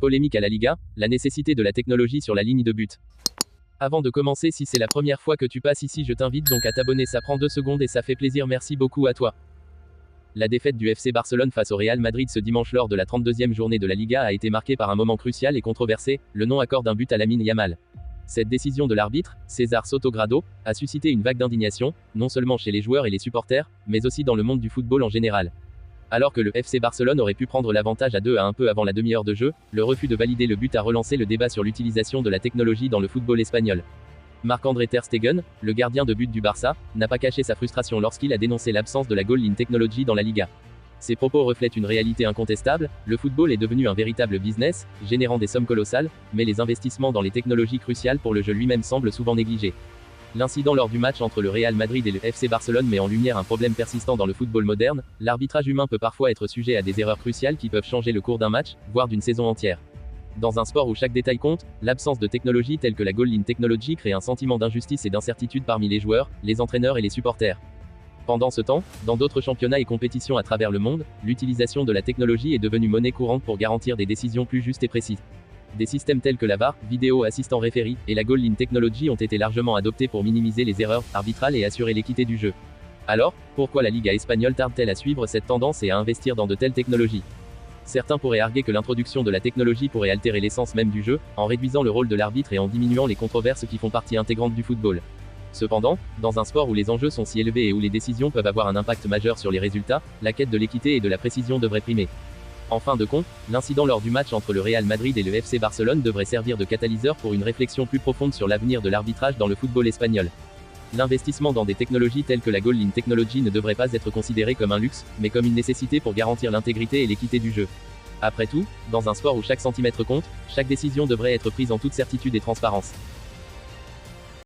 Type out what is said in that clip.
Polémique à la Liga, la nécessité de la technologie sur la ligne de but. Avant de commencer, si c'est la première fois que tu passes ici, je t'invite donc à t'abonner, ça prend 2 secondes et ça fait plaisir, merci beaucoup à toi. La défaite du FC Barcelone face au Real Madrid ce dimanche lors de la 32e journée de la Liga a été marquée par un moment crucial et controversé, le non-accord d'un but à Lamine Yamal. Cette décision de l'arbitre, César Sotogrado, a suscité une vague d'indignation, non seulement chez les joueurs et les supporters, mais aussi dans le monde du football en général. Alors que le FC Barcelone aurait pu prendre l'avantage à 2-1 peu avant la demi-heure de jeu, le refus de valider le but a relancé le débat sur l'utilisation de la technologie dans le football espagnol. Marc-André Ter Stegen, le gardien de but du Barça, n'a pas caché sa frustration lorsqu'il a dénoncé l'absence de la goal line technology dans la Liga. Ces propos reflètent une réalité incontestable, le football est devenu un véritable business, générant des sommes colossales, mais les investissements dans les technologies cruciales pour le jeu lui-même semblent souvent négligés. L'incident lors du match entre le Real Madrid et le FC Barcelone met en lumière un problème persistant dans le football moderne, l'arbitrage humain peut parfois être sujet à des erreurs cruciales qui peuvent changer le cours d'un match, voire d'une saison entière. Dans un sport où chaque détail compte, l'absence de technologie telle que la goal line technology crée un sentiment d'injustice et d'incertitude parmi les joueurs, les entraîneurs et les supporters. Pendant ce temps, dans d'autres championnats et compétitions à travers le monde, l'utilisation de la technologie est devenue monnaie courante pour garantir des décisions plus justes et précises. Des systèmes tels que la VAR, Vidéo Assistant Referee, et la Goal Line Technology ont été largement adoptés pour minimiser les erreurs arbitrales et assurer l'équité du jeu. Alors, pourquoi la Liga espagnole tarde-t-elle à suivre cette tendance et à investir dans de telles technologies ? Certains pourraient arguer que l'introduction de la technologie pourrait altérer l'essence même du jeu, en réduisant le rôle de l'arbitre et en diminuant les controverses qui font partie intégrante du football. Cependant, dans un sport où les enjeux sont si élevés et où les décisions peuvent avoir un impact majeur sur les résultats, la quête de l'équité et de la précision devrait primer. En fin de compte, l'incident lors du match entre le Real Madrid et le FC Barcelone devrait servir de catalyseur pour une réflexion plus profonde sur l'avenir de l'arbitrage dans le football espagnol. L'investissement dans des technologies telles que la Goal Line Technology ne devrait pas être considéré comme un luxe, mais comme une nécessité pour garantir l'intégrité et l'équité du jeu. Après tout, dans un sport où chaque centimètre compte, chaque décision devrait être prise en toute certitude et transparence.